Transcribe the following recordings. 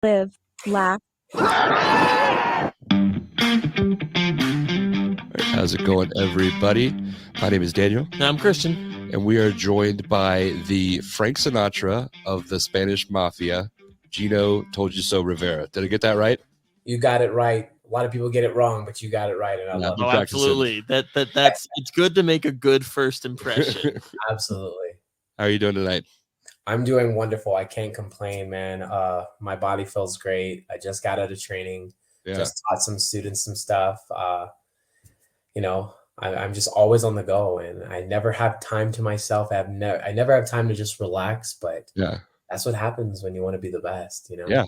live, laugh. How's it going, everybody? My name is Daniel. And I'm Christian. And we are joined by the Frank Sinatra of the Spanish Mafia, Gino Toldyuso Rivera. Did I get that right? You got it right. A lot of people get it wrong, but you got it right, and I love it. Oh, absolutely. That's it's good to make a good first impression. Absolutely. How are you doing tonight? I'm doing wonderful. I can't complain, man. My body feels great. I just got out of training. Yeah. Just taught some students some stuff. I'm just always on the go, and I never have time to myself. I never have time to just relax, but that's what happens when you want to be the best, Yeah.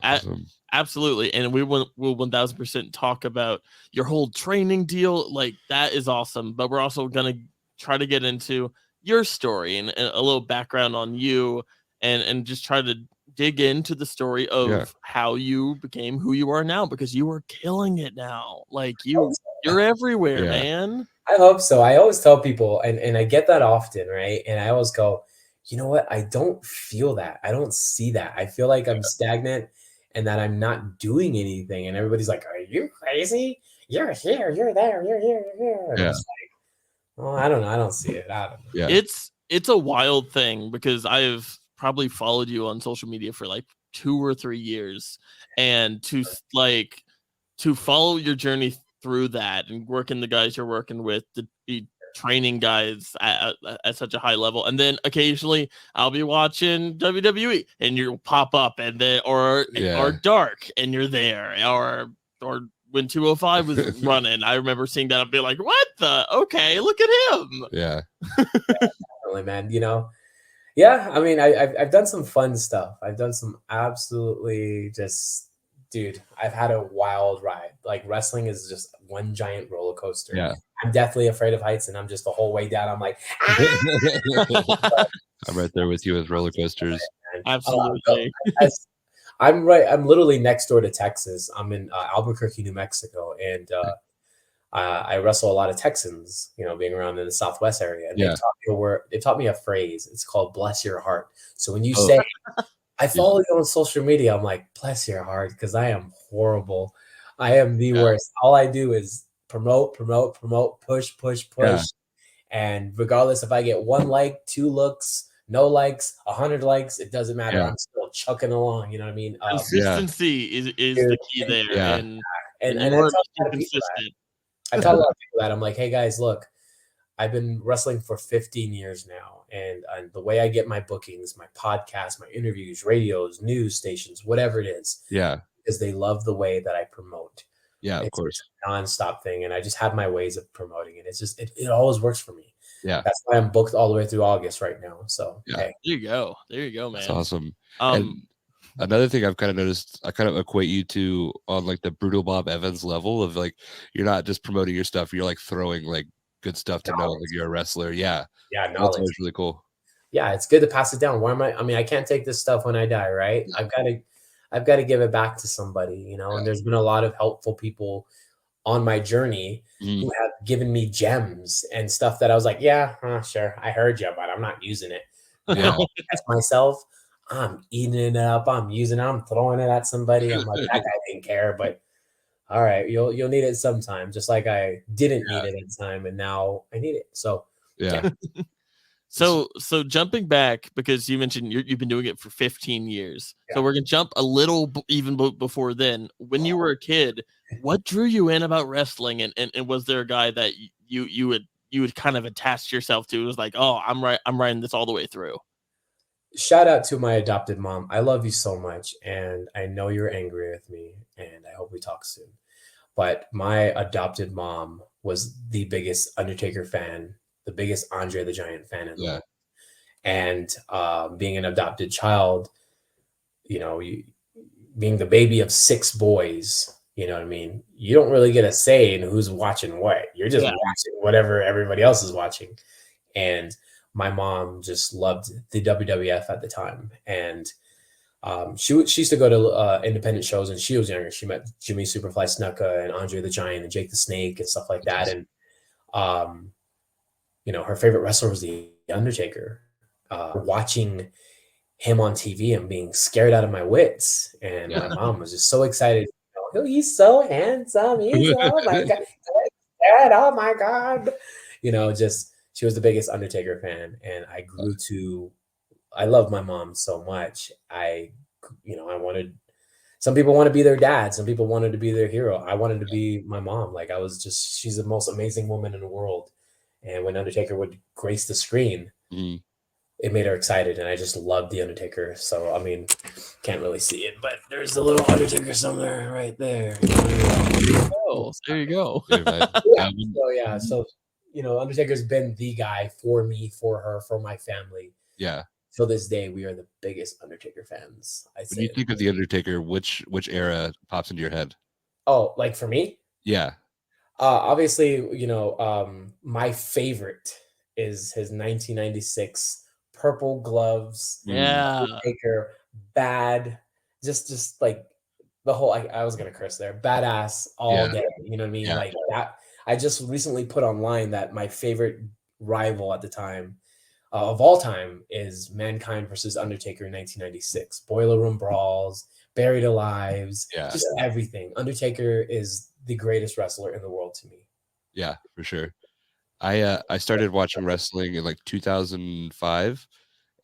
Awesome. Absolutely. And we will 1000% talk about your whole training deal. Like, that is awesome. But we're also going to try to get into your story and a little background on you and just try to dig into the story of how you became who you are now, because you are killing it now. Like, you're everywhere, man. I hope so. I always tell people, and I get that often, right? And I always go, you know what? I don't feel that. I don't see that. I feel like I'm stagnant and that I'm not doing anything. And everybody's like, are you crazy? You're here, you're there, you're here, you're here. And it's like, well, I don't know. I don't see it. I don't know. Yeah. It's a wild thing, because I've probably followed you on social media for like 2 or 3 years, and to follow your journey through that and working the guys you're working with, to be training guys at such a high level, and then occasionally I'll be watching WWE and you'll pop up, and then or Dark and you're there, or when 205 was running, I remember seeing that and be like, what the? Okay, look at him. Yeah. Definitely, man. Yeah, I mean, I've done some fun stuff. I've done some absolutely just, dude, I've had a wild ride. Like, wrestling is just one giant roller coaster. Yeah. I'm definitely afraid of heights, and I'm just the whole way down. I'm like, I'm right there with you with roller coasters. Absolutely. I'm literally next door to Texas. I'm in Albuquerque, New Mexico, and I wrestle a lot of Texans, being around in the Southwest area. And they taught me a phrase. It's called "bless your heart." So when you say, I follow you on social media, I'm like, bless your heart, because I am horrible. I am the worst. All I do is promote, push. Yeah. And regardless if I get 1 like, 2 looks, no likes, 100 likes, it doesn't matter. Yeah. I'm still chucking along. You know what I mean? Consistency is the key there. Yeah. And you are consistent. I tell a lot of people that. I'm like, hey guys, look, I've been wrestling for 15 years now. And the way I get my bookings, my podcasts, my interviews, radios, news stations, whatever it is. Yeah. Because they love the way that I promote. Yeah, it's of course. A nonstop thing. And I just have my ways of promoting it. It's just, it always works for me. Yeah. That's why I'm booked all the way through August right now. So, hey. There you go, man. That's awesome. And another thing I've kind of noticed, I kind of equate you to on like the Brutal Bob Evans level of like, you're not just promoting your stuff, you're like throwing like good stuff to know like you're a wrestler. Yeah. Yeah. That's always really cool. Yeah. It's good to pass it down. I can't take this stuff when I die, right? I've got to give it back to somebody, and there's been a lot of helpful people on my journey who have given me gems and stuff that I was like, sure, I heard you, but I'm not using it. As myself, I'm eating it up. I'm using it. I'm throwing it at somebody. I'm like, that guy didn't care, but all right, you'll need it sometime. Just like I didn't need it at the time, and now I need it. So yeah. So jumping back, because you mentioned you've been doing it for 15 years. Yeah. So we're going to jump a little even before then. When you were a kid, what drew you in about wrestling? And was there a guy that you would kind of attach yourself to? It was like, oh, I'm riding this all the way through. Shout out to my adopted mom. I love you so much. And I know you're angry with me, and I hope we talk soon. But my adopted mom was the biggest Undertaker fan, the biggest Andre the Giant fan in the world. And being an adopted child, being the baby of 6 boys, you know what I mean? You don't really get a say in who's watching what. You're just watching whatever everybody else is watching. And my mom just loved the WWF at the time. And she used to go to independent shows, and she was younger. She met Jimmy Superfly Snuka and Andre the Giant and Jake the Snake and stuff like that. And her favorite wrestler was the Undertaker. Watching him on TV and being scared out of my wits. And my mom was just so excited. Oh, he's so handsome. He's oh my god, oh my god. Just she was the biggest Undertaker fan, and I grew to. I love my mom so much. I wanted. Some people want to be their dad. Some people wanted to be their hero. I wanted to be my mom. Like she's the most amazing woman in the world. And when Undertaker would grace the screen, it made her excited, and I just loved the Undertaker. So I mean, can't really see it, but there's a little Undertaker somewhere right there. There you go. So Undertaker's been the guy for me, for her, for my family. Yeah. Till this day, we are the biggest Undertaker fans. When you think of the Undertaker, which era pops into your head? Oh, like for me? Yeah. Obviously, my favorite is his 1996 purple gloves. Yeah. Undertaker, bad, just like the whole. I was gonna curse there. Badass all day. You know what I mean? Like that. I just recently put online that my favorite rival at the time. Of all time is Mankind versus Undertaker in 1996. Boiler Room Brawls, Buried Alives, just everything. Undertaker is the greatest wrestler in the world to me. Yeah, for sure. I started watching wrestling in like 2005,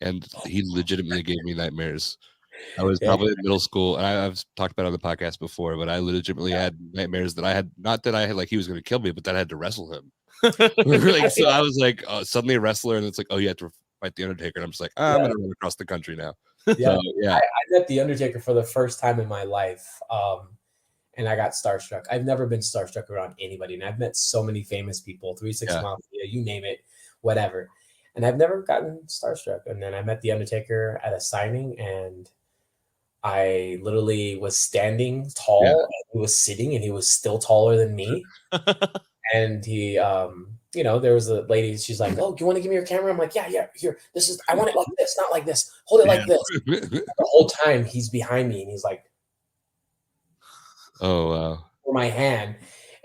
and he legitimately gave me nightmares. I was probably in middle school, and I've talked about it on the podcast before, but I legitimately had nightmares that I had, not that I had like he was going to kill me, but that I had to wrestle him. So I was like, suddenly a wrestler, and it's like, oh, you have to fight the Undertaker, and I'm just like, I'm gonna run across the country now. I met the Undertaker for the first time in my life, and I got starstruck. I've never been starstruck around anybody, and I've met so many famous people, 3-6 Mafia, you name it, whatever, and I've never gotten starstruck. And then I met the Undertaker at a signing, and I literally was standing tall, and he was sitting, and he was still taller than me. And he, there was a lady, she's like, oh, do you want to give me your camera? I'm like, yeah, here, I want it like this, not like this. Hold it like this. The whole time he's behind me, and he's like, oh, wow. For my hand.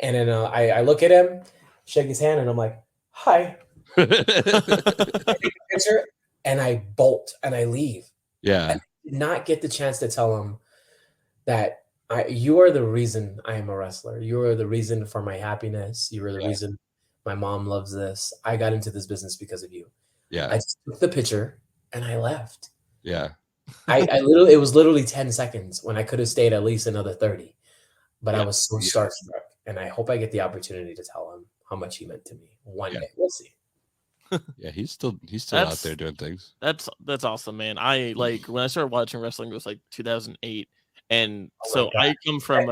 And then I look at him, shake his hand, and I'm like, hi. I take a picture, and I bolt, and I leave. Yeah. I did not get the chance to tell him that you are the reason I am a wrestler. You are the reason for my happiness. You are the reason my mom loves this. I got into this business because of you. Yeah. I just took the picture and I left. Yeah. It was literally 10 seconds when I could have stayed at least another 30. But I was so starstruck, and I hope I get the opportunity to tell him how much he meant to me one day. We'll see. Yeah, he's still out there doing things. That's awesome, man. I like when I started watching wrestling, it was like 2008. And so I come from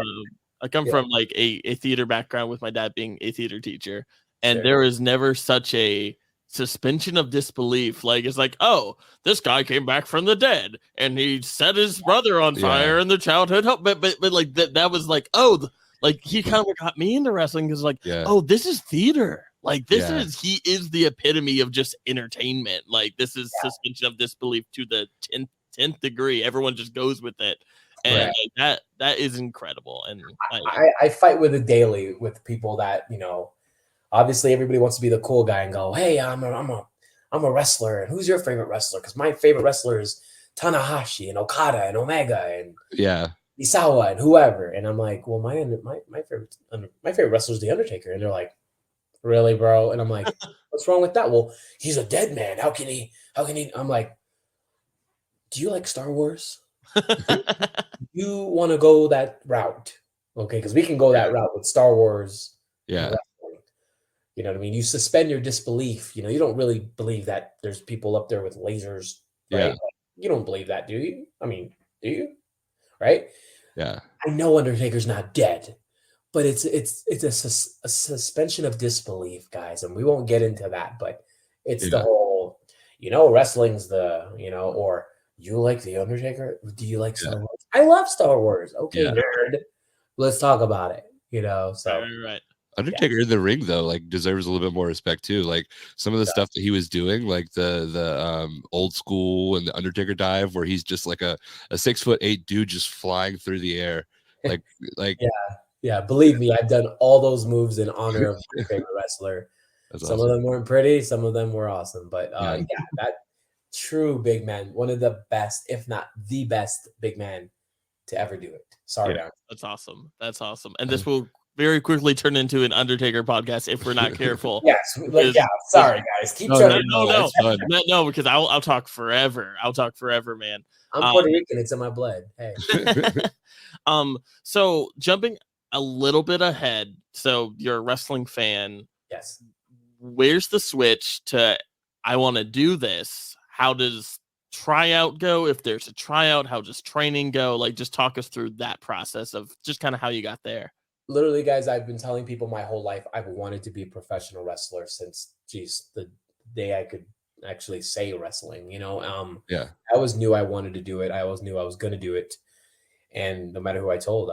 like a theater background with my dad being a theater teacher, and there is never such a suspension of disbelief. Like it's like, oh, this guy came back from the dead and he set his brother on fire in the childhood home. But like that was like, oh, like he kind of got me into wrestling because like, oh, this is theater. Like he is the epitome of just entertainment. Like this is suspension of disbelief to the 10th degree. Everyone just goes with it. And like, that is incredible. And I fight with it daily with people that, obviously everybody wants to be the cool guy and go, hey, I'm a wrestler. And who's your favorite wrestler? Because my favorite wrestler is Tanahashi and Okada and Omega and Isawa and whoever. And I'm like, well, my favorite wrestler is The Undertaker. And they're like, really, bro? And I'm like, what's wrong with that? Well, he's a dead man. How can he? I'm like, do you like Star Wars? You want to go that route, okay? Because we can go that route with Star Wars. Yeah. You know what I mean? You suspend your disbelief. You don't really believe that there's people up there with lasers, right? Yeah. Like, you don't believe that, do you? I mean, do you? Right? Yeah. I know Undertaker's not dead, but it's a suspension of disbelief, guys, and we won't get into that. But it's the whole, wrestling's the, or. You like The Undertaker? Do you like Star Wars? I love Star Wars. Okay, nerd. Let's talk about it. So right. Undertaker in the ring though, like deserves a little bit more respect too. Like some of the stuff that he was doing, like the old school and the Undertaker dive, where he's just like a 6'8" dude just flying through the air, like yeah. Believe me, I've done all those moves in honor of my favorite wrestler. Some of them weren't pretty, some of them were awesome, but true big man, one of the best, if not the best big man to ever do it. Sorry, Yeah. That's awesome. That's awesome. And this will very quickly turn into an Undertaker podcast if we're not careful. Yes, Because- yeah. Sorry, guys. Keep No, trying. No, it's fun. no, because I'll talk forever. I'll talk forever, man. I'm Puerto Rican. It's in my blood. Hey. So jumping a little bit ahead. So you're a wrestling fan. Yes. Where's the switch to I want to do this? How does tryout go? If there's a tryout, how does training go? Like, just talk us through that process of just kind of how you got there. Literally, guys, I've been telling people my whole life I've wanted to be a professional wrestler since, the day I could actually say wrestling. Yeah. I always knew I wanted to do it. I always knew I was going to do it. And no matter who I told,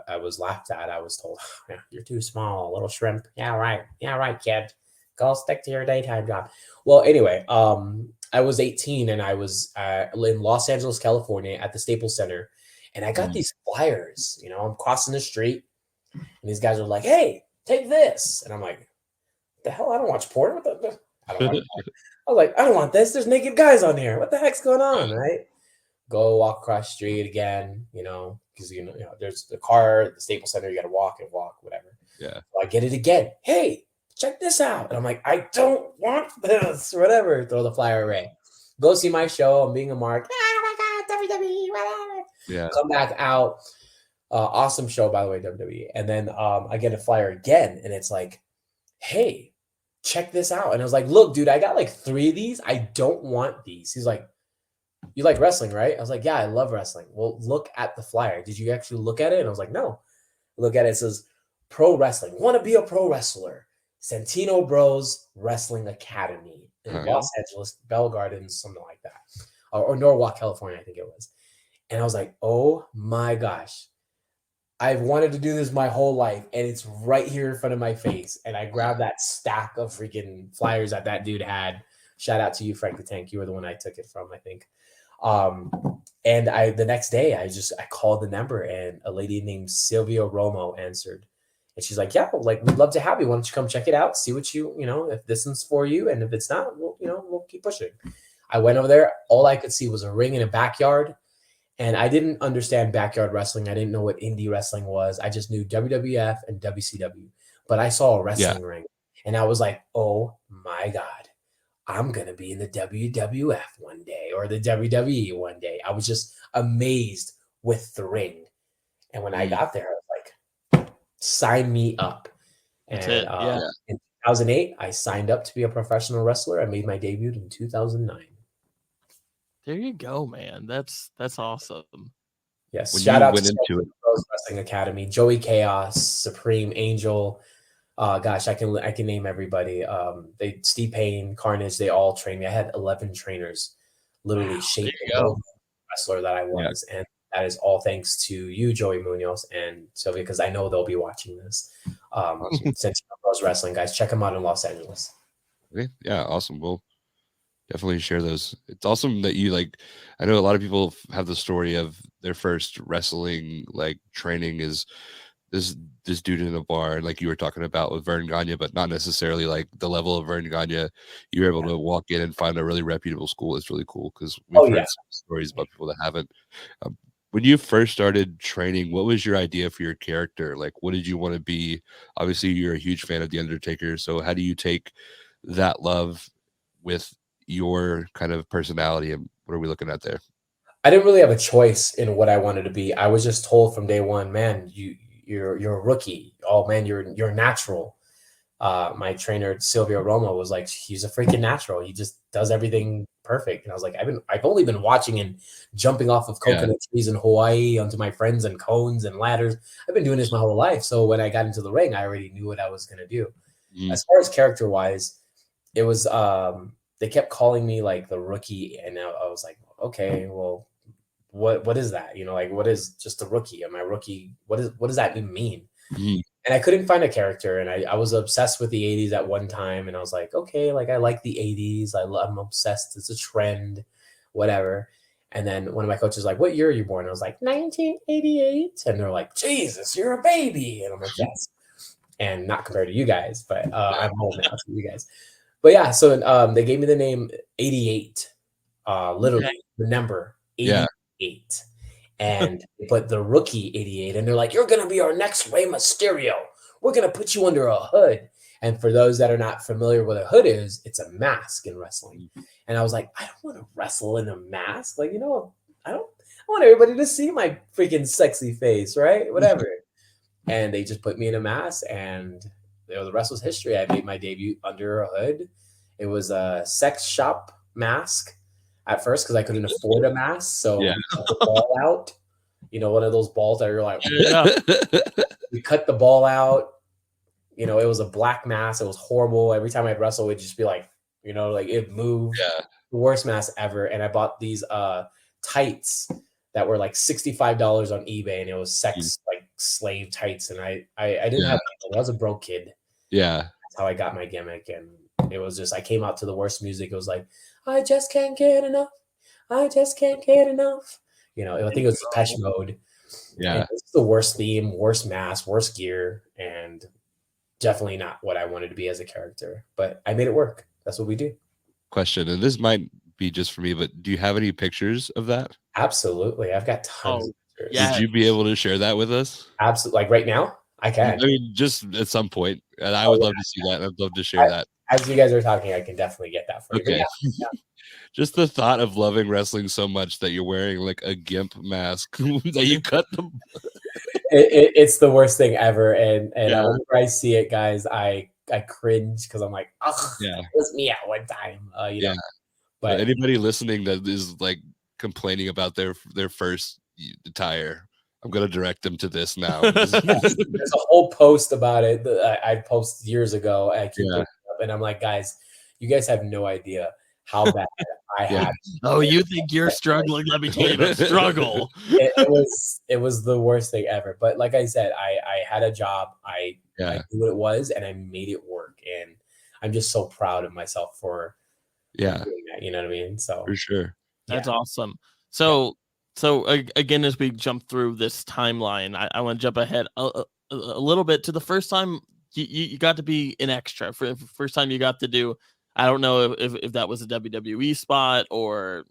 I was laughed at. I was told, "Yeah, you're too small, little shrimp." Yeah, right. Yeah, right, kid. Go stick to your daytime job. Well, anyway, I was 18 and I was in Los Angeles, California at the Staples Center. And I got these flyers, I'm crossing the street and these guys are like, "Hey, take this." And I'm like, "The hell? I don't watch porn. What the I don't watch porn." I was like, "I don't want this. There's naked guys on here. What the heck's going on?" Right? Go walk across the street again, because there's the car at the Staples Center. You got to walk, whatever. Yeah. So I get it again. "Hey, check this out." And I'm like, "I don't want this." Whatever. Throw the flyer away. Go see my show. I'm being a mark. Oh my God, WWE, whatever. Yeah. Come back out. Awesome show, by the way, WWE. And then I get a flyer again, and it's like, "Hey, check this out." And I was like, "Look, dude, I got like 3 of these. I don't want these." He's like, "You like wrestling, right?" I was like, "Yeah, I love wrestling." "Well, look at the flyer. Did you actually look at it?" And I was like, "No." Look at it. It says, "Pro wrestling. Want to be a pro wrestler. Santino Bros Wrestling Academy in Los Angeles, Bell Gardens," something like that. Or Norwalk, California, I think it was. And I was like, "Oh my gosh. I've wanted to do this my whole life, and it's right here in front of my face." And I grabbed that stack of freaking flyers that dude had. Shout out to you, Frank the Tank. You were the one I took it from, I think. And the next day I called the number and a lady named Sylvia Romo answered. And she's like, "Yeah, like, we'd love to have you. Why don't you come check it out? See what if this one's for you. And if it's not, we'll keep pushing." I went over there. All I could see was a ring in a backyard. And I didn't understand backyard wrestling. I didn't know what indie wrestling was. I just knew WWF and WCW. But I saw a wrestling ring. And I was like, "Oh my God. I'm going to be in the WWF one day or the WWE one day." I was just amazed with the ring. And when I got there, I was like, "Sign me up." And in 2008, I signed up to be a professional wrestler. I made my debut in 2009. There you go, man. That's awesome. Yes. When Shout you out went to into it. Wrestling Academy, Joey Chaos, Supreme, Angel. Gosh, I can name everybody. Steve Payne, Carnage, they all trained me. I had 11 trainers literally shaping the wrestler that I was. And that is all thanks to you, Joey Munoz and Sylvia, because I know they'll be watching this. Since I was wrestling, guys, check them out in Los Angeles. Okay. Yeah, awesome. We'll definitely share those. It's awesome that you I know a lot of people have the story of their first wrestling training is this dude in a bar, like you were talking about with Vern Gagne, but not necessarily like the level of Vern Gagne. You were able to walk in and find a really reputable school. It's really cool because we've heard some stories about people that haven't. When you first started training, what was your idea for your character? Like, what did you want to be? Obviously, you're a huge fan of The Undertaker. So how do you take that love with your kind of personality, and what are we looking at there? I didn't really have a choice in what I wanted to be. I was just told from day one, "Man, you're a rookie. Oh man, you're natural." My trainer Silvio Romo was like, "He's a freaking natural. He just does everything perfect." And I was like, I've only been watching and jumping off of coconut trees in Hawaii onto my friends and cones and ladders. I've been doing this my whole life. So when I got into the ring, I already knew what I was gonna do. As far as character wise, it was they kept calling me like the rookie, and I was like, "Okay, well, what is that? What is just a rookie? Am I rookie? What does that even mean?" And I couldn't find a character, and I was obsessed with the 80s at one time, and I was like, "Okay, like I like the 80s. I'm obsessed. It's a trend, whatever." And then one of my coaches was like, "What year are you born?" I was like, 1988. And they're like, "Jesus, you're a baby." And I'm like, "Yes." And not compared to you guys, but I'm old now to you guys. But yeah, so they gave me the name 88. literally the number 88. And they put the rookie 88, and they're like, "You're gonna be our next Rey Mysterio. We're gonna put you under a hood." And for those that are not familiar with a hood is, it's a mask in wrestling. And I was like, I don't want to wrestle in a mask. Like, I want everybody to see my freaking sexy face, right? Whatever. And they just put me in a mask, and the rest was history. I made my debut under a hood. It was a sex shop mask at first because I couldn't afford a mask. So we cut the ball out. One of those balls that you're like, we cut the ball out. It was a black mask. It was horrible. Every time I'd wrestle, it'd just be like, like it moved. Yeah. The worst mask ever. And I bought these tights that were like $65 on eBay, and it was sex like slave tights. And I didn't have I was a broke kid. Yeah. That's how I got my gimmick. And it was just, I came out to the worst music. It was like, I just can't get enough. I just can't get enough. I think it was Depeche Mode. Yeah. It's the worst theme, worst mask, worst gear, and definitely not what I wanted to be as a character. But I made it work. That's what we do. Question, and this might be just for me, but do you have any pictures of that? Absolutely. I've got tons of pictures. Yeah. Would you be able to share that with us? Absolutely. Like right now? I can. I mean, just at some point. And I would love to see that. And I'd love to share that. As you guys are talking, I can definitely get that for you. Okay. Just the thought of loving wrestling so much that you're wearing like a gimp mask that you cut them. It's the worst thing ever. And whenever I see it, guys, I cringe because I'm like, oh, it was me at one time. But anybody listening that is like complaining about their first attire, I'm gonna direct them to this now. There's a whole post about it that I posted years ago. I keep looking up, and I'm like, guys, you guys have no idea how bad I had. Oh, you think you're struggling? Let me tell you about struggle. It was the worst thing ever. But like I said, I had a job. I knew what it was, and I made it work. And I'm just so proud of myself for doing that, you know what I mean? So for sure. That's awesome. So again, as we jump through this timeline, I want to jump ahead a little bit to the first time you got to be an extra. For the first time you got to do, I don't know if that was a WWE spot or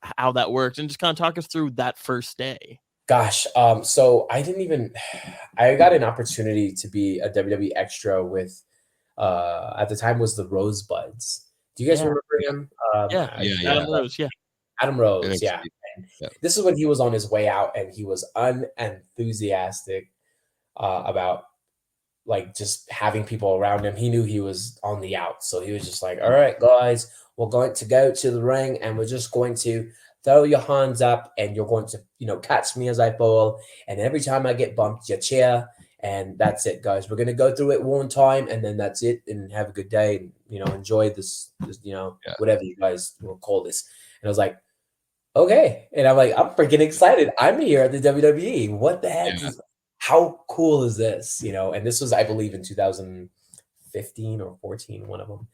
how that worked, and just kind of talk us through that first day. Gosh, so I got an opportunity to be a WWE extra with, at the time was the Rosebuds. Do you guys remember him? Adam Rose, Adam Rose, yeah. This is when he was on his way out, and he was unenthusiastic about like just having people around him. He knew he was on the out, so he was just like, "All right, guys, we're going to go to the ring, and we're just going to throw your hands up, and you're going to, catch me as I fall, and every time I get bumped, you cheer, and that's it, guys. We're gonna go through it one time, and then that's it, and have a good day, and enjoy this whatever you guys will call this." And I was like, okay. And I'm like, I'm freaking excited. I'm here at the WWE. What the heck? How cool is this? And this was, I believe, in 2015 or 14, one of them.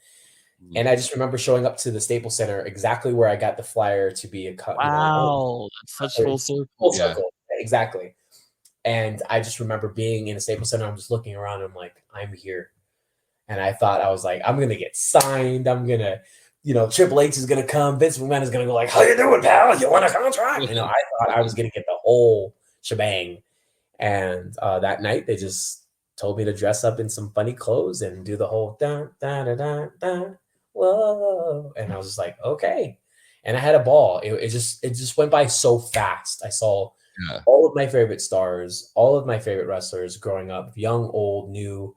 And I just remember showing up to the Staples Center, exactly where I got the flyer to be a cut. Wow, that's such full circle. Full circle. Exactly. And I just remember being in a Staples Center. I'm just looking around. And I'm like, I'm here. And I thought, I was like, I'm going to get signed. I'm going to, Triple H is going to come. Vince McMahon is going to go like, how you doing, pal? You want a contract? I thought I was going to get the whole shebang. And that night, they just told me to dress up in some funny clothes and do the whole da da da da da. Whoa. And I was just like, okay. And I had a ball. It just went by so fast. I saw all of my favorite stars, all of my favorite wrestlers growing up, young, old, new.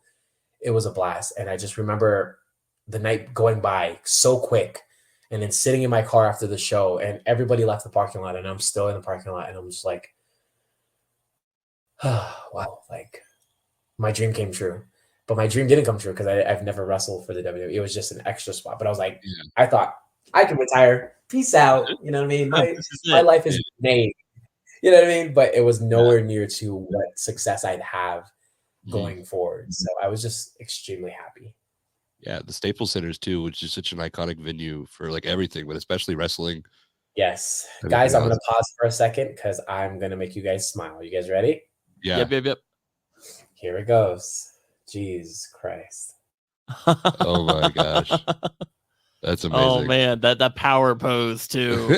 It was a blast. And I just remember the night going by so quick, and then sitting in my car after the show, and everybody left the parking lot, and I'm still in the parking lot, and I'm just like, oh, wow, like my dream came true. But my dream didn't come true because I've never wrestled for the WWE. It was just an extra spot. But I was like, I thought I can retire. Peace out. You know what I mean? My life is made. You know what I mean? But it was nowhere near to what success I'd have going forward. So I was just extremely happy. Yeah, the Staples Centers too, which is such an iconic venue for like everything, but especially wrestling. Yes. Guys, I'm going to pause for a second because I'm going to make you guys smile. You guys ready? Yeah. Yep. Here it goes. Jesus Christ. Oh my gosh. That's amazing. Oh man, that power pose too.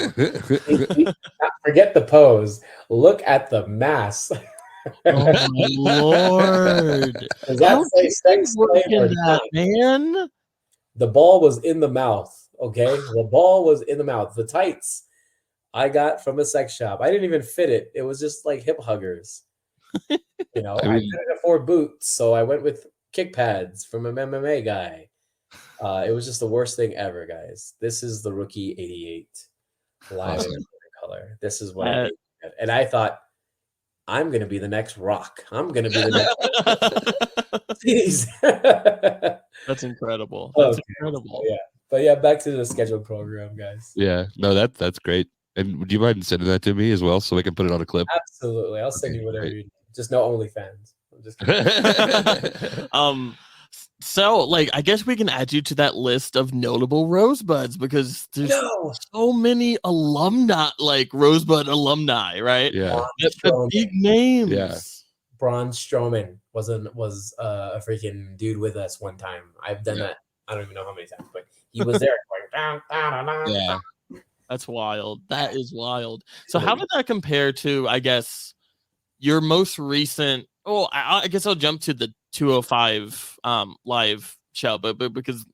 Forget the pose. Look at the mass. Oh my lord! Does How that say did you sex work slave in or that, not? man? The ball was in the mouth. Okay, the ball was in the mouth. The tights I got from a sex shop. I didn't even fit it. It was just like hip huggers. You know, I couldn't afford boots, so I went with kick pads from an MMA guy. It was just the worst thing ever, guys. This is the rookie 88 live Awesome. in color. This is what I did. And I thought, I'm going to be the next Rock. I'm going to be the next. Jeez. That's incredible. That's incredible. Yeah. But yeah, back to the scheduled program, guys. Yeah. No, that's great. And would you mind sending that to me as well so we can put it on a clip? Absolutely. I'll send you whatever you need. Just no OnlyFans. I'm just kidding. So like I guess we can add you to that list of notable Rosebuds because there's so many alumni, like Rosebud alumni, right? Yeah. The big names. Yeah. Braun Strowman was a freaking dude with us one time. I've done that. I don't even know how many times, but he was there. Yeah. That's wild. That is wild. So how did that compare to, I guess, your most recent? Oh, I guess I'll jump to the 205 live show, but because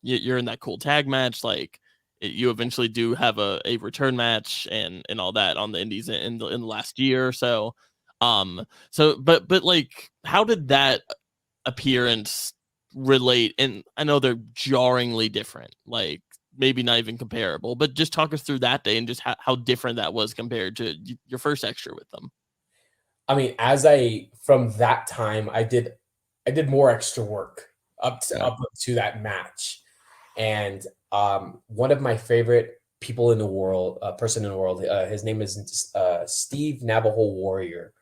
you're in that cool tag match, like you eventually do have a return match and all that on the indies in the last year or so. But like, how did that appearance relate? And I know they're jarringly different, like maybe not even comparable, but just talk us through that day and just how different that was compared to your first extra with them. I mean, from that time, I did more extra work up to that match. And one of my favorite people in the world, person in the world, his name is Steve Navajo Warrior.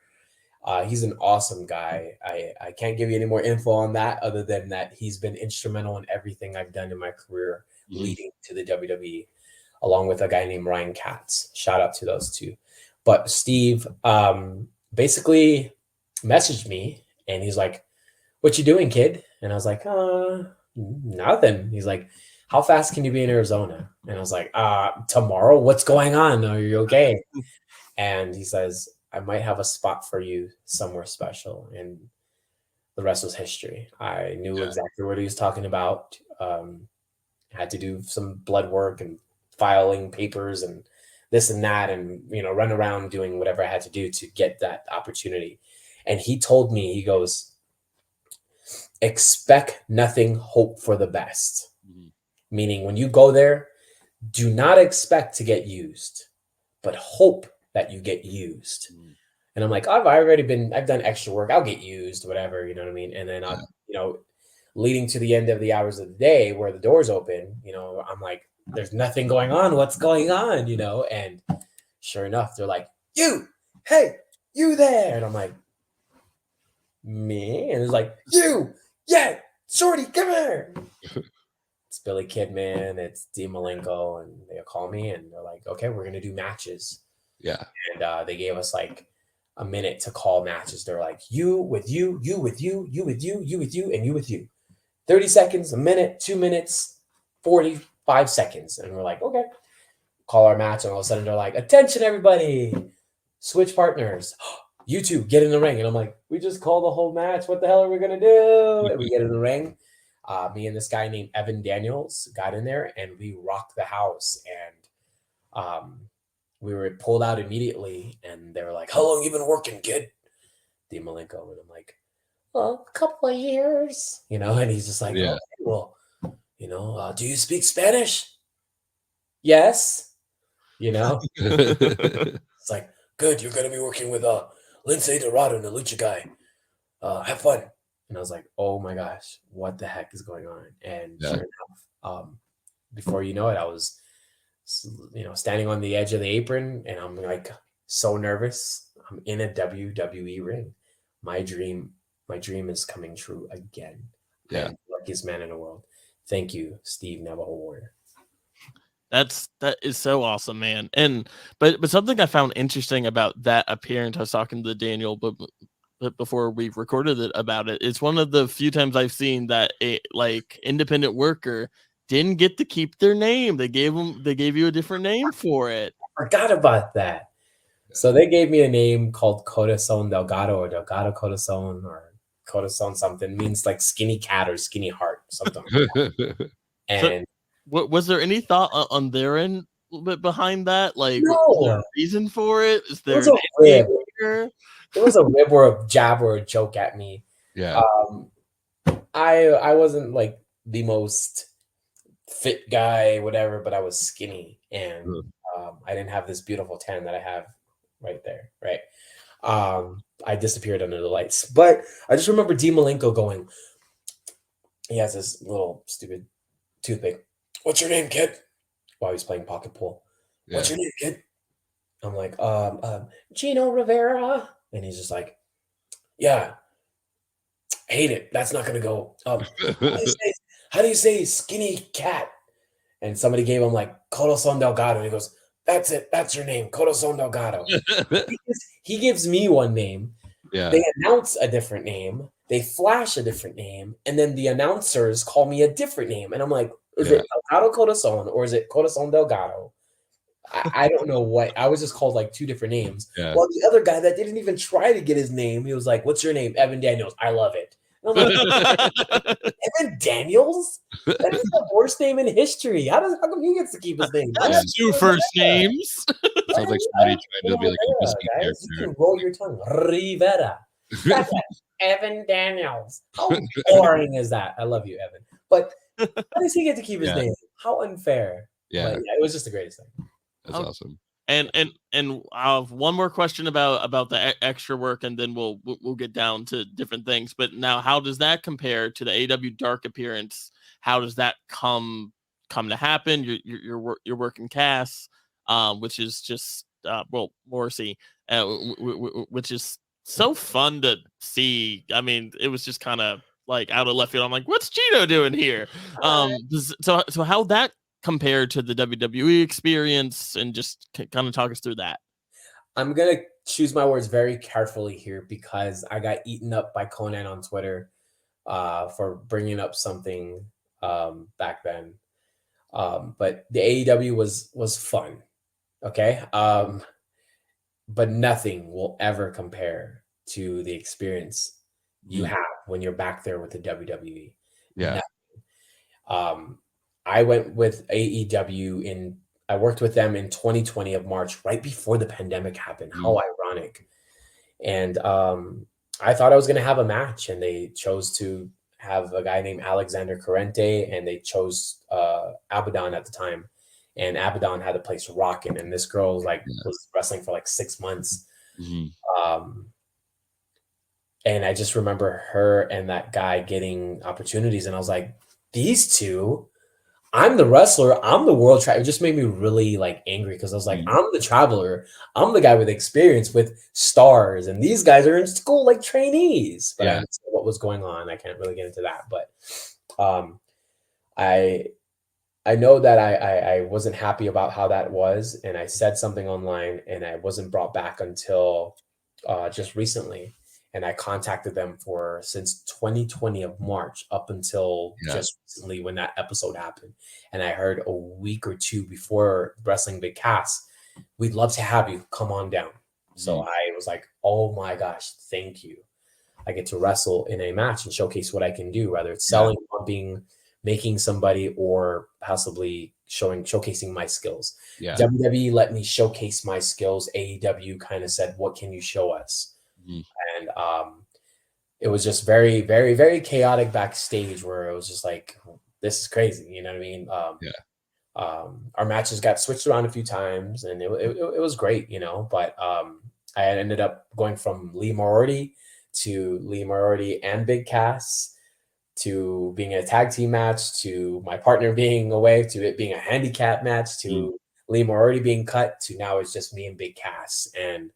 He's an awesome guy. I can't give you any more info on that other than that he's been instrumental in everything I've done in my career leading to the WWE, along with a guy named Ryan Katz. Shout out to those two. But Steve basically messaged me and he's like, "What you doing, kid?" And I was like, nothing. He's like, "How fast can you be in Arizona?" And I was like, tomorrow. What's going on? Are you okay? And he says, "I might have a spot for you somewhere special." And the rest was history. I knew exactly what he was talking about. Had to do some blood work and filing papers and this and that, and run around doing whatever I had to do to get that opportunity. And he told me, he goes, "Expect nothing, hope for the best." Meaning when you go there, do not expect to get used, but hope that you get used. And I'm like, I've done extra work. I'll get used, whatever, you know what I mean? And then, leading to the end of the hours of the day where the doors open, I'm like, there's nothing going on. What's going on? And sure enough, they're like, hey, you there. And I'm like, me? And it's like, you, yeah, shorty, come here. It's Billy Kidman, it's Dean Malenko, and they call me and they're like, okay, we're going to do matches. Yeah. And they gave us like a minute to call matches. They're like, you with you, you with you, you with you, you with you, and you with you. 30 seconds, a minute, 2 minutes, 45 seconds. And we're like, okay. Call our match, and all of a sudden they're like, attention, everybody. Switch partners. You two, get in the ring. And I'm like, we just called the whole match. What the hell are we going to do? And we get in the ring. Me and this guy named Evan Daniels got in there, and we rocked the house. And we were pulled out immediately, and they were like, how long you been working, kid? Dean Malenko. And I'm like, well, a couple of years. And he's just like, okay, well, do you speak Spanish? Yes. It's like, good, you're going to be working with Lindsay Dorado and the Lucha guy. Have fun. And I was like, oh my gosh, what the heck is going on? And sure enough, before you know it, I was, standing on the edge of the apron, and I'm like so nervous. I'm in a WWE ring. My dream is coming true again. Yeah. I'm the luckiest man in the world. Thank you, Steve Navajo Warrior. That is so awesome, man. And but something I found interesting about that appearance, I was talking to Daniel, but before we recorded it about it, it's one of the few times I've seen that a like independent worker didn't get to keep their name. They gave you a different name for it. I forgot about that. So they gave me a name called Corazon Delgado or Delgado Corazon or Corazon something. Means like skinny cat or skinny heart, something like that. And so, was there any thought on their end a little bit behind that? Like, was there no, a reason for it? Is it was there a rib. It was a rib or a jab or a joke at me. Yeah. I wasn't like the most fit guy, whatever, but I was skinny and I didn't have this beautiful tan that I have right there, right? I disappeared under the lights, but I just remember D. Malenko going, he has this little stupid toothpick. What's your name, kid? While he's playing pocket pool. Yeah. What's your name, kid? I'm like, Gino Rivera. And he's just like, yeah, hate it. That's not gonna go. How do you say skinny cat? And somebody gave him like Corazon Delgado. And he goes, that's it. That's your name, Corazon Delgado. He gives me one name. Yeah. They announce a different name. They flash a different name. And then the announcers call me a different name. And I'm like, is it Delgado Corazon or is it Corazon Delgado? I don't know what. I was just called like two different names. Yeah. Well, the other guy that didn't even try to get his name, he was like, what's your name? Evan Daniels. I love it. And I'm like, Evan Daniels? That is the worst name in history. How come he gets to keep his name? That's two first names. Sounds like somebody trying to be like a whiskey guys, you character. can roll your tongue. Rivera. Evan Daniels. How boring is that? I love you, Evan. But how does he get to keep his name? How unfair. Yeah. But it was just the greatest thing. That's awesome. And I have one more question about the extra work, and then we'll get down to different things. But now, how does that compare to the AEW Dark appearance? How does that come to happen? You're working Cass, which is just Morrissey, which is so fun to see. I mean, it was just kind of like out of left field. I'm like, what's Gino doing here? So how that compared to the WWE experience, and just kind of talk us through that. I'm going to choose my words very carefully here because I got eaten up by Conan on Twitter for bringing up something back then. But the AEW was fun. Okay. But nothing will ever compare to the experience you have when you're back there with the WWE. Yeah. I went with AEW I worked with them in 2020 of March, right before the pandemic happened. How ironic. And I thought I was going to have a match, and they chose to have a guy named Alexander Corrente, and they chose Abaddon at the time. And Abaddon had the place rocking, and this girl was wrestling for like 6 months. And I just remember her and that guy getting opportunities, and I was like, these two, I'm the wrestler, I'm the world traveler. It just made me really like angry because I was like, I'm the traveler, I'm the guy with experience with stars, and these guys are in school like trainees. But I didn't know what was going on. I can't really get into that. But I know that I wasn't happy about how that was, and I said something online, and I wasn't brought back until just recently. And I contacted them since 2020 of March up until just recently when that episode happened. And I heard a week or two before Wrestling Big Cass, we'd love to have you come on down. So I was like, oh my gosh, thank you. I get to wrestle in a match and showcase what I can do, whether it's selling, pumping, making somebody, or possibly showcasing my skills. WWE let me showcase my skills. AEW kind of said, what can you show us? And it was just very, very, very chaotic backstage, where it was just like, this is crazy. You know what I mean? Our matches got switched around a few times, and it was great, you know, but I had ended up going from Lee Moriarty and Big Cass to being a tag team match, to my partner being away, to it being a handicap match, to Lee Moriarty being cut, to now it's just me and Big Cass. And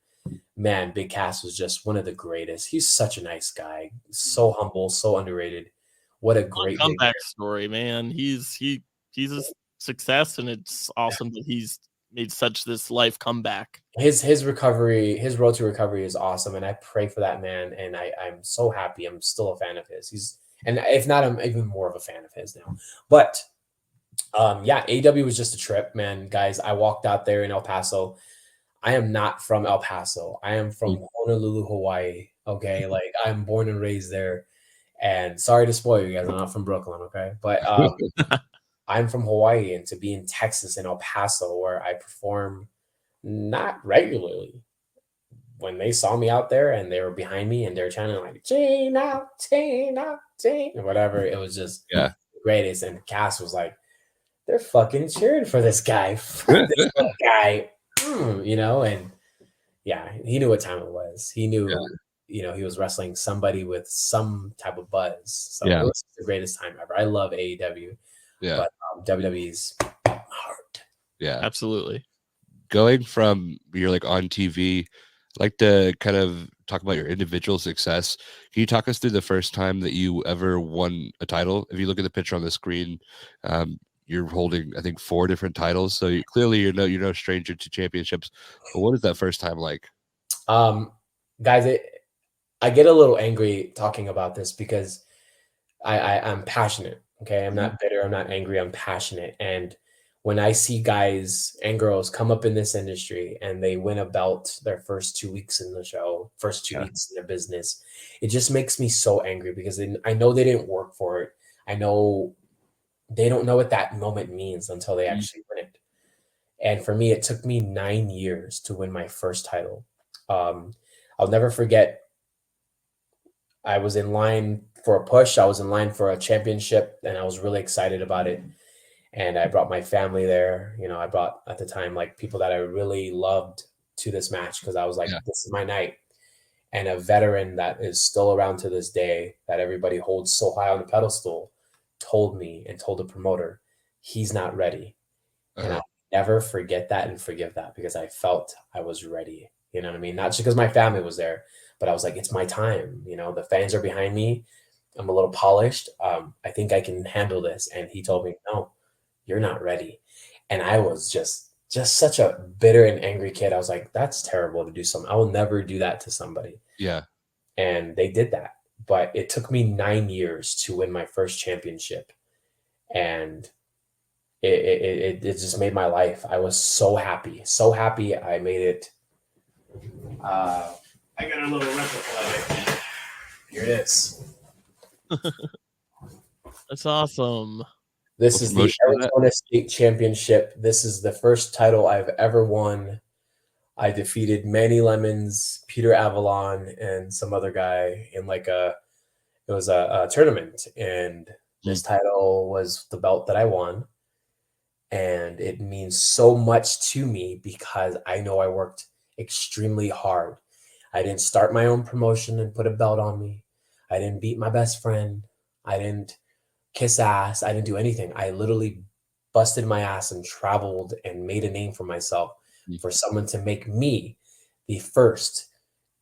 man, Big Cass was just one of the greatest. He's such a nice guy, so humble, so underrated. What a great comeback story, man. He's a success, and it's awesome that he's made such this life comeback. His recovery, his road to recovery is awesome, and I pray for that man. And I'm so happy. I'm still a fan of his. And if not, I'm even more of a fan of his now. But Yeah, AEW was just a trip, man. Guys, I walked out there in El Paso. I am not from El Paso. I am from Honolulu, Hawaii. Okay, like I'm born and raised there. And sorry to spoil you guys, I'm not from Brooklyn. Okay, but I'm from Hawaii, and to be in Texas in El Paso, where I perform not regularly, when they saw me out there and they were behind me and they were chanting like Gino, Gino, Gino, whatever, it was just Yeah. the greatest. And Cass was like, they're fucking cheering for this guy, for this little guy, you know. And yeah, he knew what time it was. He knew, you know, he was wrestling somebody with some type of buzz. So it was the greatest time ever. I love AEW, but WWE's hard. Yeah, absolutely. Going from you're like on TV, I'd like to kind of talk about your individual success. Can you talk us through the first time that you ever won a title? If you look at the picture on the screen, you're holding, I think, 4 different titles. So clearly you're no stranger to championships. But what is that first time like? Guys, I get a little angry talking about this because I'm passionate. Okay, I'm not bitter. I'm not angry. I'm passionate. And when I see guys and girls come up in this industry and they win a belt their first 2 weeks in the show, first 2 weeks in their business, it just makes me so angry because I know they didn't work for it. I know they don't know what that moment means until they actually win it. And for me, it took me 9 years to win my first title. I'll never forget. I was in line for a push. I was in line for a championship, and I was really excited about it. And I brought my family there. You know, I brought at the time like people that I really loved to this match because I was like, this is my night. And a veteran that is still around to this day that everybody holds so high on the pedestal told me and told the promoter, he's not ready. And I'll never forget that and forgive that because I felt I was ready. You know what I mean? Not just because my family was there, but I was like, it's my time. You know, the fans are behind me. I'm a little polished. I think I can handle this. And he told me, no, you're not ready. And I was just such a bitter and angry kid. I was like, that's terrible to do something. I will never do that to somebody. Yeah. And they did that. But it took me 9 years to win my first championship. And it just made my life. I was so happy. So happy I made it. I got a little replica of it. Here it is. That's awesome. This is the Arizona State Championship. This is the first title I've ever won. I defeated Manny Lemons, Peter Avalon, and some other guy in like it was a tournament. And this title was the belt that I won. And it means so much to me because I know I worked extremely hard. I didn't start my own promotion and put a belt on me. I didn't beat my best friend. I didn't kiss ass. I didn't do anything. I literally busted my ass and traveled and made a name for myself for someone to make me the first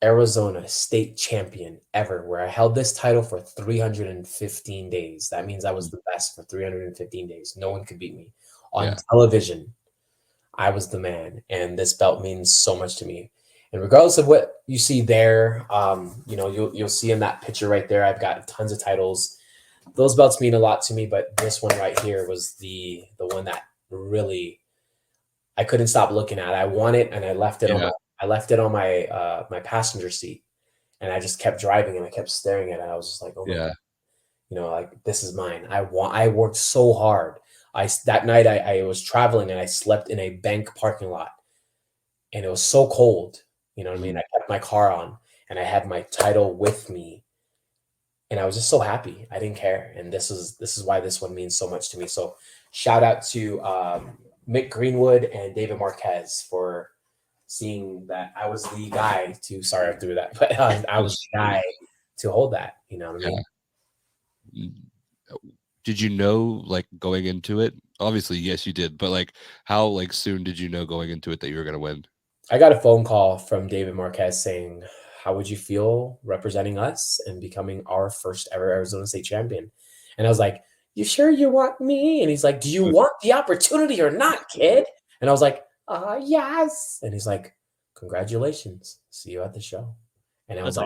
Arizona state champion ever, where I held this title for 315 days. That means I was the best for 315 days. No one could beat me. On television, I was the man, and this belt means so much to me. And regardless of what you see there, you know, you'll see in that picture right there, I've got tons of titles. Those belts mean a lot to me, but this one right here was the one that really I couldn't stop looking at. I won it, and I left it on my my passenger seat, and I just kept driving, and I kept staring at it. I was just like, oh my God. You know, like this is mine. I worked so hard. That night I was traveling and I slept in a bank parking lot, and it was so cold. You know what I mean? I kept my car on and I had my title with me, and I was just so happy. I didn't care. And this is why this one means so much to me. So shout out to Mick Greenwood and David Marquez for seeing that I was the guy to, sorry, I threw that, but I was the guy to hold that, you know what I mean? Did you know, like, going into it? Obviously, yes, you did. But, like, how, like, soon did you know going into it that you were going to win? I got a phone call from David Marquez saying, how would you feel representing us and becoming our first ever Arizona State champion? And I was like, you sure you want me? And he's like, do you want the opportunity or not, kid? And I was like, yes. And he's like, congratulations. See you at the show. And I was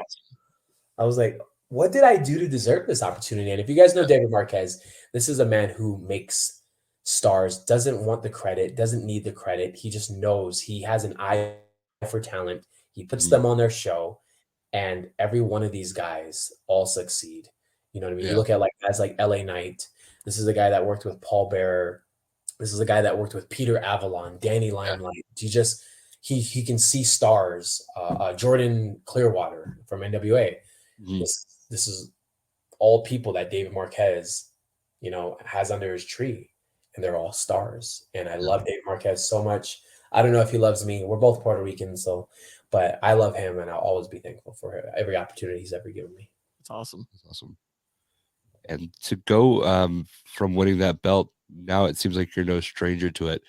like, what did I do to deserve this opportunity? And if you guys know David Marquez, this is a man who makes stars, doesn't want the credit, doesn't need the credit. He just knows he has an eye for talent. He puts them on their show, and every one of these guys all succeed. You know what I mean? You Yeah. look at like guys like LA Knight. This is a guy that worked with Paul Bearer. This is a guy that worked with Peter Avalon, Danny Limelight. He can see stars. Jordan Clearwater from NWA. This is all people that David Marquez, has under his tree, and they're all stars. And I love David Marquez so much. I don't know if he loves me. We're both Puerto Ricans, but I love him, and I'll always be thankful for every opportunity he's ever given me. That's awesome. That's awesome. And to go from winning that belt, now it seems like you're no stranger to it.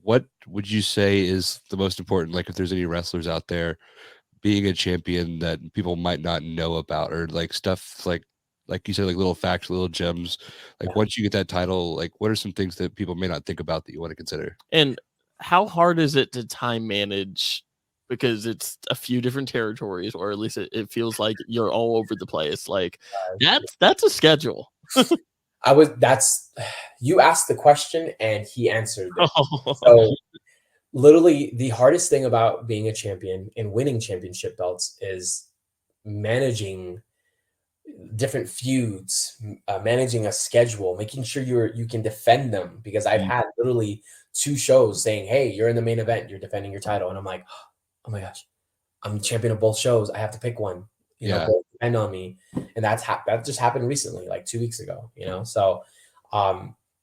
What would you say is the most important? Like, if there's any wrestlers out there being a champion that people might not know about, or like stuff like you said, like little facts, little gems. Like once you get that title, like what are some things that people may not think about that you want to consider? And how hard is it to time manage? Because it's a few different territories, or at least it feels like you're all over the place. Like that's a schedule. You asked the question and he answered it. So literally the hardest thing about being a champion and winning championship belts is managing different feuds, managing a schedule, making sure you can defend them. Because I've had literally 2 shows saying, "Hey, you're in the main event, you're defending your title," and I'm like, "Oh my gosh, I'm champion of both shows. I have to pick one. Both depend on me." And that just happened recently, like 2 weeks ago. So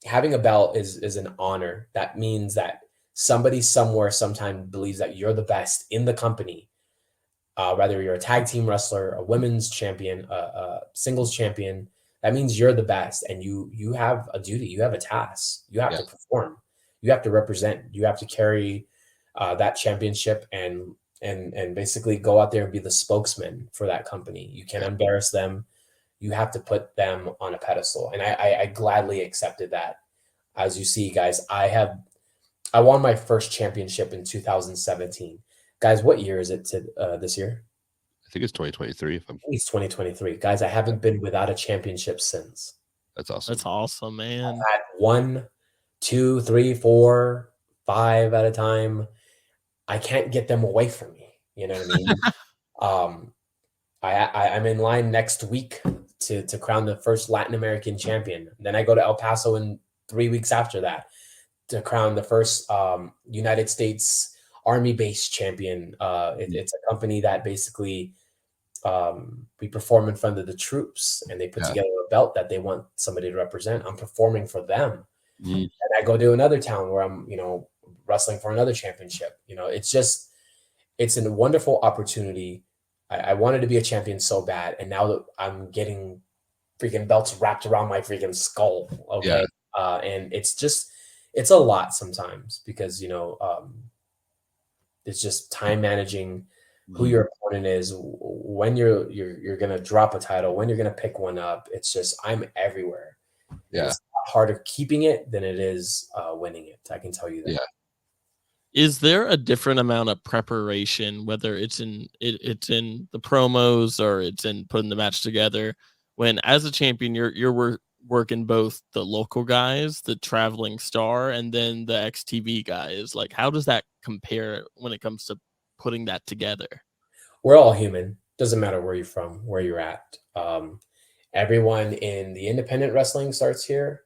having a belt is an honor. That means that somebody somewhere sometime believes that you're the best in the company. Whether you're a tag team wrestler, a women's champion, a singles champion, that means you're the best, and you have a duty, you have a task, you have to perform, you have to represent, you have to carry that championship and basically go out there and be the spokesman for that company. You can't embarrass them. You have to put them on a pedestal, and I gladly accepted that. As you see, guys, I won my first championship in 2017. Guys, what year is it this year? I think it's 2023. It's 2023. Guys, I haven't been without a championship since. That's awesome. That's awesome, man. I've had 1, 2, 3, 4, 5 at a time. I can't get them away from me. You know what I mean? I'm in line next week to crown the first Latin American champion. Then I go to El Paso in 3 weeks after that to crown the first United States Army-based champion. It's a company that basically we perform in front of the troops, and they put together a belt that they want somebody to represent. I'm performing for them. And I go to another town where I'm, wrestling for another championship. It's a wonderful opportunity. I wanted to be a champion so bad, and now that I'm getting freaking belts wrapped around my freaking skull. Okay. And it's a lot sometimes because, it's just time managing who your opponent is, when you're going to drop a title, when you're going to pick one up. It's just, I'm everywhere. Yeah. It's harder keeping it than it is winning it. I can tell you that. Yeah. Is there a different amount of preparation, whether it's in the promos or it's in putting the match together, when as a champion you're working both the local guys, the traveling star, and then the XTV guys? Like, how does that compare when it comes to putting that together? We're all human. Doesn't matter where you're from, where you're at. Everyone in the independent wrestling starts here.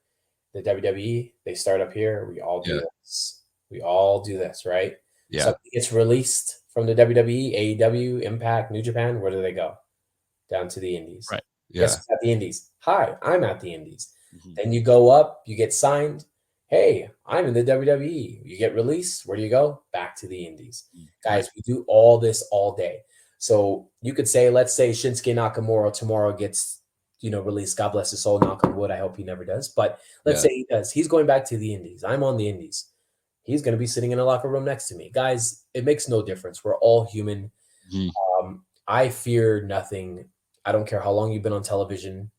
The WWE, they start up here. We all do this. We all do this, right? Yeah. Something gets released from the WWE, AEW, Impact, New Japan. Where do they go? Down to the Indies. Right. Yeah. Guess who's at the Indies? Hi, I'm at the Indies. Then you go up, you get signed. Hey, I'm in the WWE. You get released. Where do you go? Back to the Indies. Guys, we do all this all day. So you could say, let's say Shinsuke Nakamura tomorrow gets, released. God bless his soul, knock on wood. I hope he never does. But let's say he does. He's going back to the Indies. I'm on the Indies. He's going to be sitting in a locker room next to me. Guys, it makes no difference. We're all human. I fear nothing. I don't care how long you've been on television,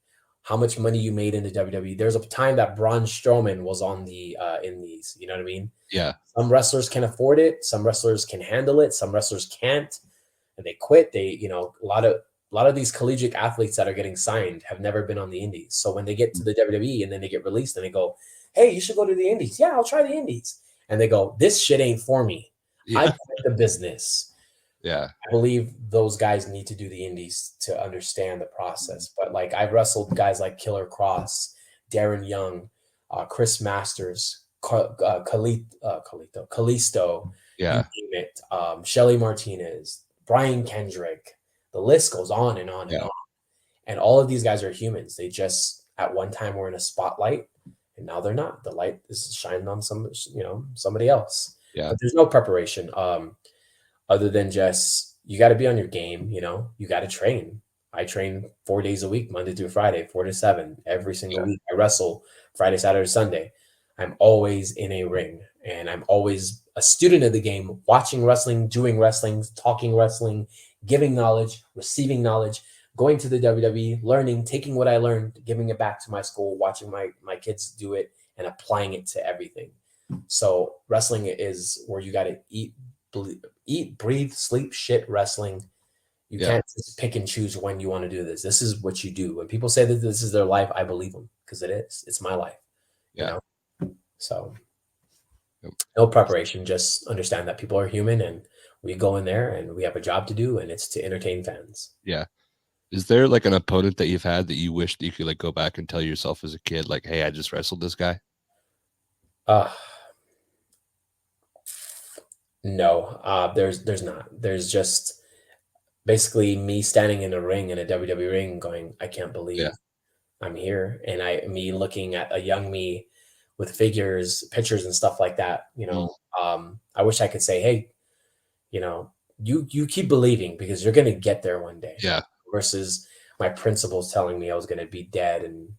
how much money you made in the WWE. There's a time that Braun Strowman was on the Indies. You know what I mean? Yeah. Some wrestlers can afford it. Some wrestlers can handle it. Some wrestlers can't, and they quit. A lot of a lot of these collegiate athletes that are getting signed have never been on the indies. So when they get to the WWE and then they get released and they go, hey, you should go to the indies. Yeah, I'll try the indies. And they go, this shit ain't for me. I quit the business. Yeah. I believe those guys need to do the indies to understand the process. But like I've wrestled guys like Killer Cross, Darren Young, Chris Masters, Kalisto, you Yeah. name it, Shelly Martinez, Brian Kendrick. The list goes on and on and on. And all of these guys are humans. They just at one time were in a spotlight, and now they're not. The light is shining on somebody else. Yeah. But there's no preparation. Other than just you got to be on your game, you got to train. I train 4 days a week, Monday through Friday, 4 to 7 every single week. I wrestle Friday, Saturday, Sunday. I'm always in a ring, and I'm always a student of the game, watching wrestling, doing wrestling, talking wrestling, giving knowledge, receiving knowledge, going to the WWE, learning, taking what I learned, giving it back to my school, watching my kids do it, and applying it to everything. So wrestling is where you got to eat, breathe, sleep, shit, wrestling. You can't just pick and choose when you want to do this. This is what you do. When people say that this is their life, I believe them because it is. It's my life. So no preparation. Just understand that people are human, and we go in there and we have a job to do, and it's to entertain fans. Yeah. Is there like an opponent that you've had that you wish that you could like go back and tell yourself as a kid, like, hey, I just wrestled this guy? No, there's not. There's just basically me standing in a ring, in a WWE ring, going, I can't believe I'm here. And me looking at a young me with figures, pictures and stuff like that, I wish I could say, hey, you keep believing because you're going to get there one day. Yeah. Versus my principals telling me I was going to be dead. And,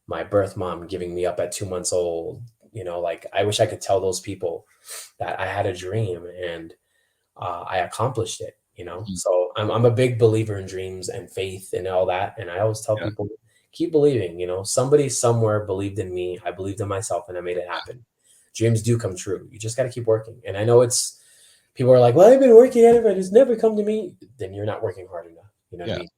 my birth mom giving me up at 2 months old, like I wish I could tell those people that I had a dream and I accomplished it, So I'm a big believer in dreams and faith and all that. And I always tell people, keep believing, somebody somewhere believed in me. I believed in myself and I made it happen. Dreams do come true. You just got to keep working. And I know people are like, well, I've been working at it, but it's never come to me. Then you're not working hard enough. You know what I mean?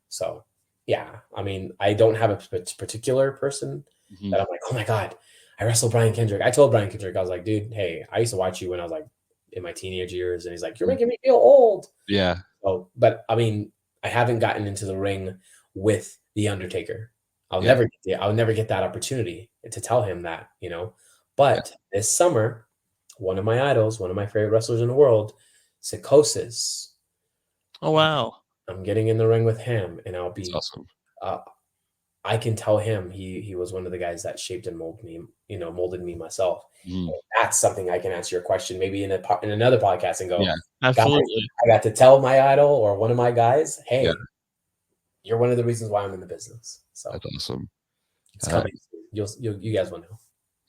So yeah, I mean, I don't have a particular person that I'm like, oh my God, I wrestled Brian Kendrick. I told Brian Kendrick, I was like, dude, hey, I used to watch you when I was like in my teenage years. And he's like, you're making me feel old. Yeah. So, but I mean, I haven't gotten into the ring with The Undertaker. I'll never get that opportunity to tell him that, But this summer, one of my idols, one of my favorite wrestlers in the world, Psychosis. Oh, wow. I'm getting in the ring with him, and I'll be That's awesome. I can tell him he was one of the guys that shaped and molded me myself. That's something I can answer your question maybe in another podcast and go, absolutely. I got to tell my idol or one of my guys, hey, you're one of the reasons why I'm in the business. So that's awesome. It's coming. You guys will know.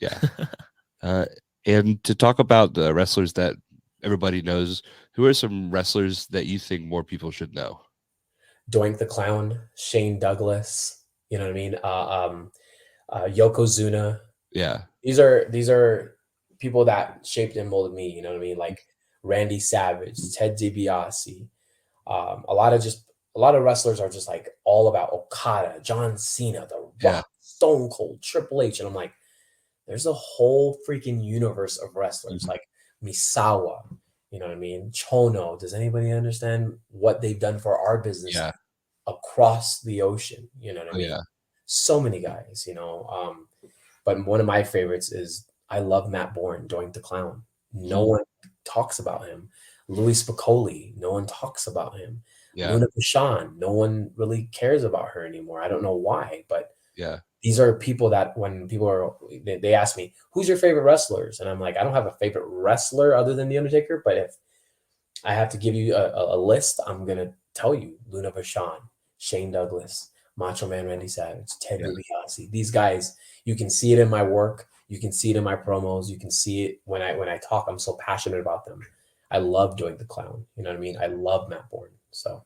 Yeah. And to talk about the wrestlers that everybody knows, who are some wrestlers that you think more people should know? Doink the Clown, Shane Douglas, you know what I mean? Yokozuna. Yeah. These are people that shaped and molded me, you know what I mean? Like Randy Savage, Ted DiBiase. A lot of wrestlers are just like all about Okada, John Cena, The Rock, Stone Cold, Triple H. And I'm like, there's a whole freaking universe of wrestlers like Misawa, you know what I mean? Chono. Does anybody understand what they've done for our business across the ocean? You know what I mean? So many guys, but one of my favorites is I love Matt Bourne, Doink the Clown. No one talks about him. Louis Spicolli, no one talks about him. Luna Vachon, no one really cares about her anymore. I don't know why, but these are people that when people they ask me, who's your favorite wrestlers? And I'm like, I don't have a favorite wrestler other than The Undertaker, but if I have to give you a list, I'm going to tell you Luna Vachon, Shane Douglas, Macho Man Randy Savage, Ted DiBiase. These guys, you can see it in my work. You can see it in my promos. You can see it when I talk. I'm so passionate about them. I love doing the clown. You know what I mean? I love Matt Bourne. So,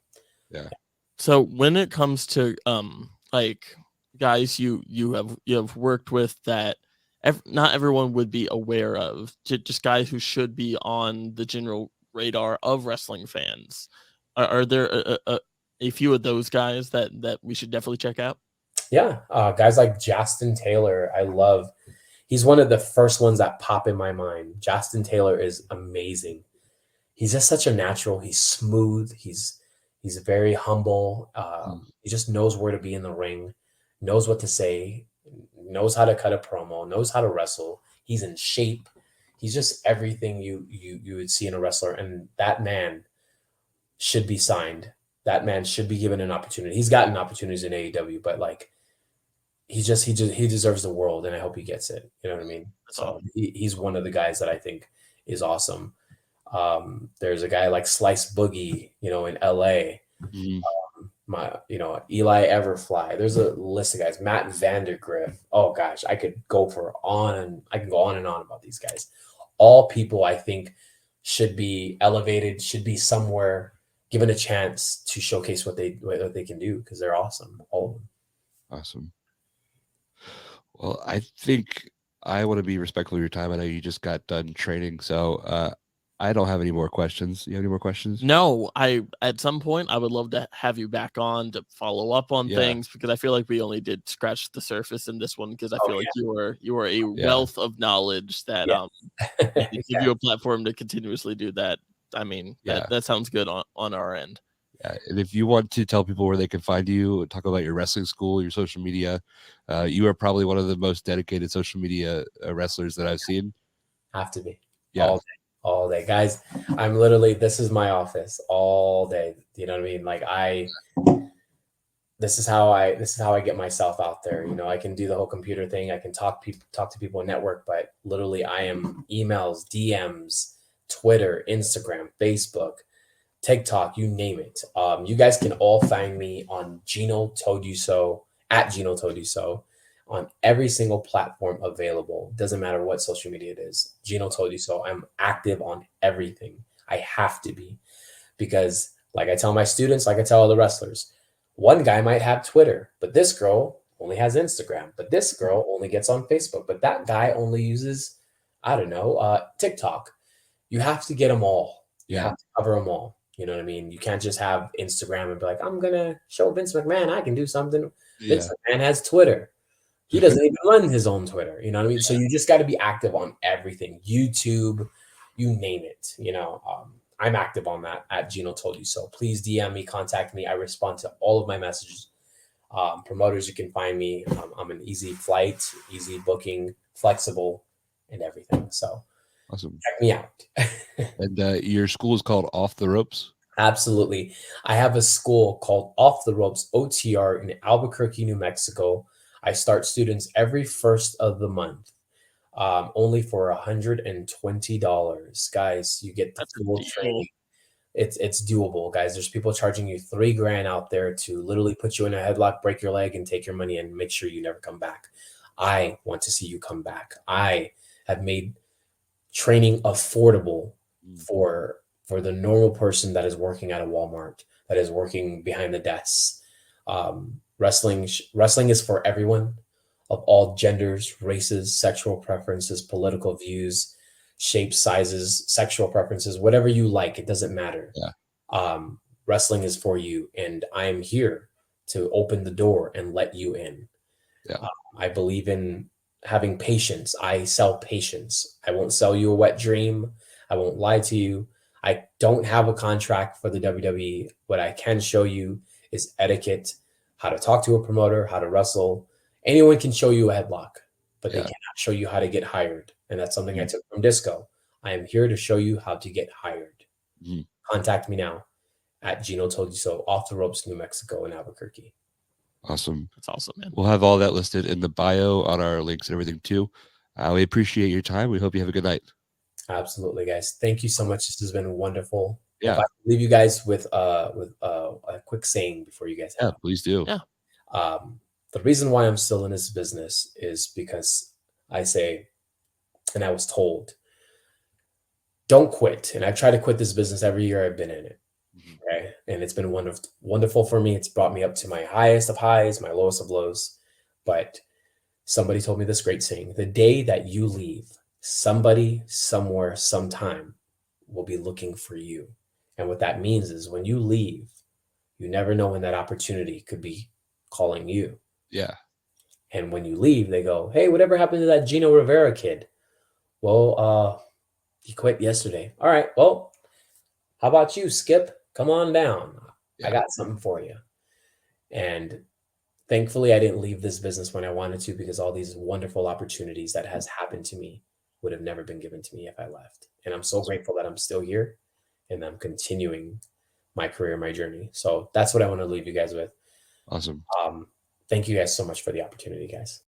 So when it comes to like guys you have worked with that not everyone would be aware of, just guys who should be on the general radar of wrestling fans. Are there a few of those guys that we should definitely check out? Yeah, guys like Justin Taylor, I love. He's one of the first ones that pop in my mind. Justin Taylor is amazing. He's just such a natural. He's smooth. He's very humble. He just knows where to be in the ring, knows what to say, knows how to cut a promo, knows how to wrestle. He's in shape. He's just everything you would see in a wrestler, and that man should be signed. That man should be given an opportunity. He's gotten opportunities in AEW, but like he deserves the world, and I hope he gets it. You know what I mean? So he's one of the guys that I think is awesome. There's a guy like Slice Boogie, in LA. Eli Everfly. There's a list of guys. Matt Vandergriff. Oh gosh, I can go on and on about these guys. All people I think should be elevated, should be somewhere given a chance to showcase what they can do, because they're awesome. All of them. Awesome. Well, I think I want to be respectful of your time. I know you just got done training, so I don't have any more questions. You have any more questions? No, at some point I would love to have you back on to follow up on things, because I feel like we only did scratch the surface in this one, because I feel like you are a wealth of knowledge that to give you a platform to continuously do that. I mean, that sounds good on our end. Yeah, and if you want to tell people where they can find you, talk about your wrestling school, your social media, you are probably one of the most dedicated social media wrestlers that I've seen. Have to be. Yeah. All day, guys. I'm literally, this is my office all day. You know what I mean? Like this is how I get myself out there. I can do the whole computer thing. I can talk to people in network, but literally I am emails, DMs, Twitter, Instagram, Facebook, TikTok, you name it. You guys can all find me on Gino Toldyuso, at Gino Toldyuso, on every single platform available. Doesn't matter what social media it is. Gino Toldyuso. I'm active on everything. I have to be, because like I tell my students, like I tell other wrestlers, one guy might have Twitter, but this girl only has Instagram, but this girl only gets on Facebook, but that guy only uses, I don't know, TikTok. You have to get them all. You have to cover them all. You know what I mean? You can't just have Instagram and be like, I'm going to show Vince McMahon I can do something. Vince McMahon has Twitter. He doesn't even run his own Twitter. You know what I mean? So you just got to be active on everything. YouTube, you name it. I'm active on that at Gino Toldyuso. So please DM me, contact me. I respond to all of my messages. Promoters, you can find me. I'm an easy flight, easy booking, flexible, and everything. So awesome. Check me out. And your school is called Off the Ropes? Absolutely. I have a school called Off the Ropes OTR in Albuquerque, New Mexico. I start students every first of the month, only for $120. Guys, you get the full training. It's doable, guys. There's people charging you $3,000 out there to literally put you in a headlock, break your leg, and take your money and make sure you never come back. I want to see you come back. I have made training affordable for the normal person that is working at a Walmart, that is working behind the desks. Wrestling is for everyone of all genders, races, sexual preferences, political views, shapes, sizes, sexual preferences, whatever you like, it doesn't matter. Wrestling is for you, and I am here to open the door and let you in. I believe in having patience. I sell patience. I won't sell you a wet dream. I won't lie to you. I don't have a contract for the WWE. What I can show you is etiquette, how to talk to a promoter, how to wrestle. Anyone can show you a headlock, but they cannot show you how to get hired. And that's something I took from Disco. I am here to show you how to get hired. Contact me now at Gino Toldyuso, Off the Ropes, New Mexico, in Albuquerque. Awesome. That's awesome, man. We'll have all that listed in the bio on our links and everything too. We appreciate your time. We hope you have a good night. Absolutely, guys. Thank you so much. This has been wonderful. Yeah. If I could leave you guys with a quick saying before you guys have. Please do. Yeah. The reason why I'm still in this business is because I say, and I was told, don't quit. And I try to quit this business every year I've been in it. Okay. And it's been wonderful for me. It's brought me up to my highest of highs, my lowest of lows. But somebody told me this great saying: the day that you leave, somebody, somewhere, sometime will be looking for you. And what that means is when you leave, you never know when that opportunity could be calling you. Yeah. And when you leave, they go, hey, whatever happened to that Gino Rivera kid? Well, he quit yesterday. All right, well, how about you, Skip? Come on down. Yeah. I got something for you. And thankfully, I didn't leave this business when I wanted to, because all these wonderful opportunities that has happened to me would have never been given to me if I left. And I'm so grateful that I'm still here and I'm continuing my career, my journey. So that's what I want to leave you guys with. Awesome. Thank you guys so much for the opportunity, guys.